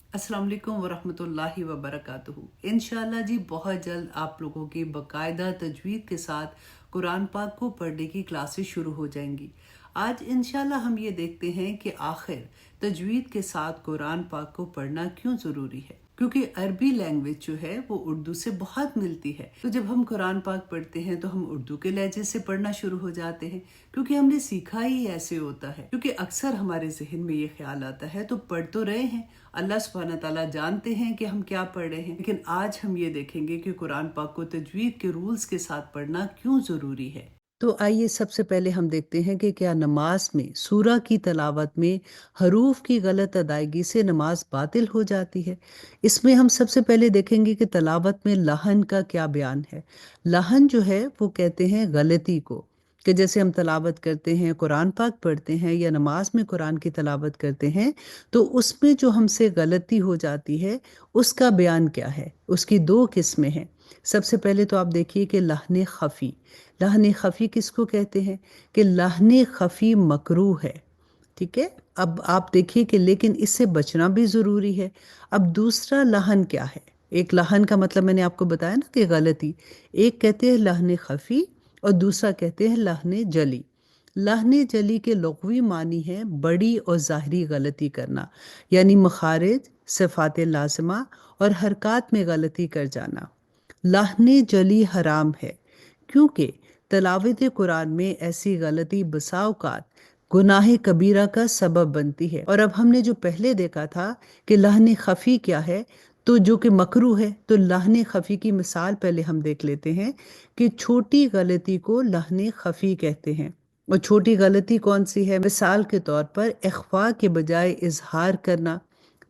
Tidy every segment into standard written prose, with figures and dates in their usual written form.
अस्सलाम वालेकुम वरहमतुल्लाहि वबरकातुहू। इंशाल्लाह जी बहुत जल्द आप लोगों की बाकायदा तजवीद के साथ कुरान पाक को पढ़ने की क्लासेस शुरू हो जाएंगी। आज इंशाल्लाह हम ये देखते हैं कि आखिर तजवीद के साथ कुरान पाक को पढ़ना क्यों ज़रूरी है, क्योंकि अरबी लैंग्वेज जो है वो उर्दू से बहुत मिलती है। तो जब हम कुरान पाक पढ़ते हैं तो हम उर्दू के लहजे से पढ़ना शुरू हो जाते हैं, क्योंकि हमने सीखा ही ऐसे होता है। क्योंकि अक्सर हमारे जहन में ये ख्याल आता है तो पढ़ तो रहे हैं, अल्लाह सुब्हाना ताला जानते हैं कि हम क्या पढ़ रहे हैं, लेकिन आज हम ये देखेंगे कि कुरान पाक को तजवीद के रूल्स के साथ पढ़ना क्यों ज़रूरी है। तो आइए सबसे पहले हम देखते हैं कि क्या नमाज में सूरा की तलावत में हरूफ की गलत अदायगी से नमाज बातिल हो जाती है। इसमें हम सबसे पहले देखेंगे कि तलावत में लहन का क्या बयान है। लहन जो है वो कहते हैं गलती को, कि जैसे हम तलावत करते हैं, कुरान पाक पढ़ते हैं या नमाज में कुरान की तलावत करते हैं, तो उसमें जो हमसे गलती हो जाती है उसका बयान क्या है। उसकी दो किस्में हैं। सबसे पहले तो आप देखिए कि लहन खफ़ी। लहन खफ़ी किसको कहते हैं कि लहन खफ़ी मकरूह है। ठीक है, अब आप देखिए कि लेकिन इससे बचना भी ज़रूरी है। अब दूसरा लहन क्या है। एक लहन का मतलब मैंने आपको बताया ना कि गलती, एक कहते हैं लहन खफ़ी और दूसरा कहते हैं लहन जली। लहन जली के लुग़वी मानी है बड़ी और ज़ाहरी गलती करना, यानी मखारिज, सिफ़ात लाज़िमा और हरकत में गलती कर जाना। लहन जली हराम है, क्योंकि तलावत कुरान में ऐसी गलती बसा औक़ात गुनाह कबीरा का सबब बनती है। और अब हमने जो पहले देखा था कि लहन खफ़ी क्या है, तो जो कि मकरू है, तो लहन खफ़ी की मिसाल पहले हम देख लेते हैं कि छोटी गलती को लहन खफ़ी कहते हैं। और छोटी गलती कौन सी है। मिसाल के तौर पर इख्फा के बजाय इजहार करना,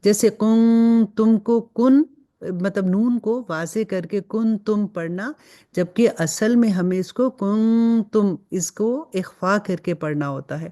जैसे कुन, तुमको कुन, मतलब नून को वाज़े करके कुन तुम पढ़ना, जबकि असल में हमें इसको कुन तुम, इसको इख्फा करके पढ़ना होता है।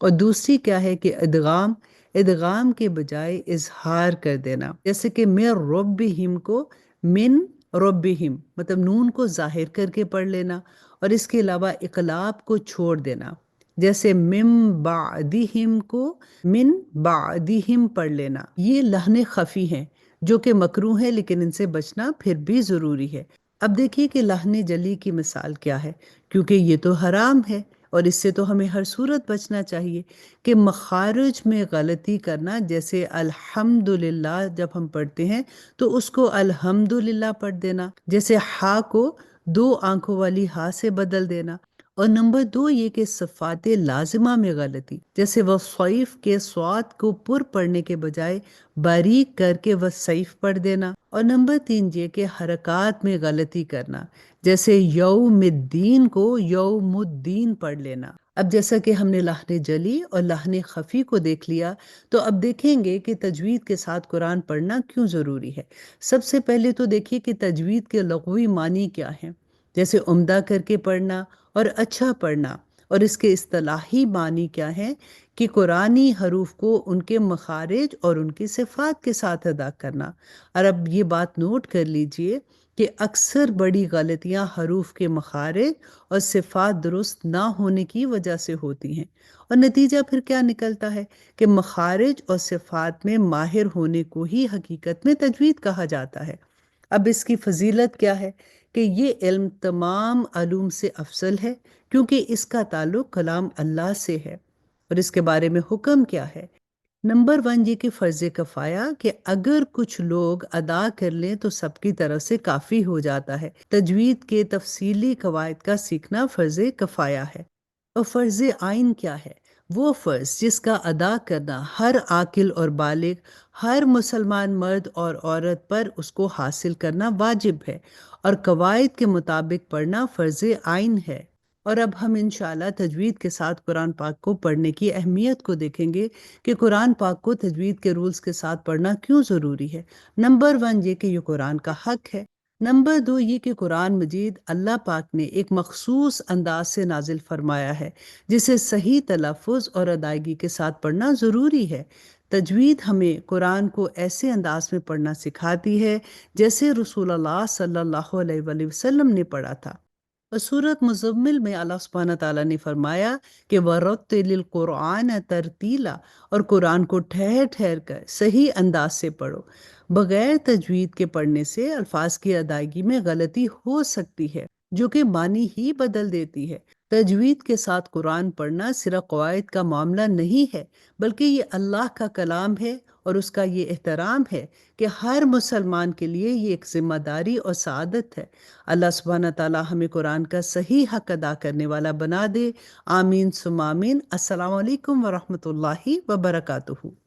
और दूसरी क्या है कि इदगाम, इदगाम के बजाय इजहार कर देना, जैसे कि मैं रब्बिहिम को मिन रब्बिहिम, मतलब नून को जाहिर करके पढ़ लेना। और इसके अलावा इकलाब को छोड़ देना, जैसे मिम बादिहिम को मिन बादिहिम पढ़ लेना। ये लहन खफ़ी हैं जो कि मकरूह है, लेकिन इनसे बचना फिर भी ज़रूरी है। अब देखिए कि लहन जली की मिसाल क्या है, क्योंकि ये तो हराम है और इससे तो हमें हर सूरत बचना चाहिए। कि मखारिज में गलती करना, जैसे अल्हम्दुलिल्लाह जब हम पढ़ते हैं तो उसको अल्हम्दुलिल्लाह पढ़ देना, जैसे हा को दो आंखों वाली हा से बदल देना। और नंबर दो ये कि सफ़ात लाजिमा में गलती, जैसे वसैफ के स्वाद को पुर पढ़ने के बजाय बारीक करके वसैफ पढ़ देना। और नंबर तीन ये कि हरकात में गलती करना, जैसे यौमुद्दीन को यौमुद्दीन पढ़ लेना। अब जैसा कि हमने लहन जली और लहन खफ़ी को देख लिया, तो अब देखेंगे कि तजवीद के साथ कुरान पढ़ना क्यों ज़रूरी है। सबसे पहले तो देखिए कि तजवीद के लग़वी मानी क्या हैं, जैसे उम्दा करके पढ़ना और अच्छा पढ़ना। और इसके इस्तिलाही मानी क्या है कि कुरानी हरूफ को उनके मखारिज और उनकी सिफ़ात के साथ अदा करना। और अब ये बात नोट कर लीजिए कि अक्सर बड़ी गलतियां हरूफ के मखारिज और सिफ़ात दुरुस्त ना होने की वजह से होती हैं। और नतीजा फिर क्या निकलता है कि मखारिज और सिफ़ात में माहिर होने को ही हकीकत में तजवीद कहा जाता है। अब इसकी फजीलत क्या है कि ये इल्म तमाम अलूम से अफजल है, क्योंकि इसका ताल्लुक कलाम अल्लाह से है। और इसके बारे में हुक्म क्या है। नंबर वन ये कि फ़र्ज़ कफ़ाया, कि अगर कुछ लोग अदा कर लें तो सबकी तरफ से काफ़ी हो जाता है। तजवीद के तफसीली कवायद का सीखना फ़र्ज़ कफ़ाया है। और फ़र्ज़ आइन क्या है। वो फ़र्ज़ जिसका अदा करना हर आकिल और बालिग, हर मुसलमान मर्द और औरत पर उसको हासिल करना वाजिब है, और कवायद के मुताबिक पढ़ना फ़र्ज़ आइन है। और अब हम इंशाअल्लाह तजवीद के साथ कुरान पाक को पढ़ने की अहमियत को देखेंगे कि कुरान पाक को तजवीद के रूल्स के साथ पढ़ना क्यों ज़रूरी है। नंबर वन ये कि ये कुरान का हक है। नंबर दो ये कि कुरान मजीद अल्लाह पाक ने एक मखसूस अंदाज से नाजिल फरमाया है, जिसे सही तलफ़ुज़ और अदायगी के साथ पढ़ना ज़रूरी है। तजवीद हमें कुरान को ऐसे अंदाज में पढ़ना सिखाती है जैसे रसूलुल्लाह सल्लल्लाहु अलैहि वसल्लम ने पढ़ा था। اور سورت مزمل میں اللہ سبحانہ تعالیٰ نے فرمایا کہ وَرَتِّلِ الْقُرْآنَ ترتیلا، اور قرآن کو ٹھہر ٹھہر کر صحیح انداز سے پڑھو۔ بغیر تجوید کے پڑھنے سے الفاظ کی ادائیگی میں غلطی ہو سکتی ہے جو کہ معنی ہی بدل دیتی ہے۔ تجوید کے ساتھ قرآن پڑھنا صرف قواعد کا معاملہ نہیں ہے، بلکہ یہ اللہ کا کلام ہے، اور اس کا یہ احترام ہے کہ ہر مسلمان کے لیے یہ ایک ذمہ داری اور سعادت ہے۔ اللہ سبحانہ تعالیٰ ہمیں قرآن کا صحیح حق ادا کرنے والا بنا دے۔ آمین ثم آمین۔ السلام علیکم ورحمۃ اللہ وبرکاتہ۔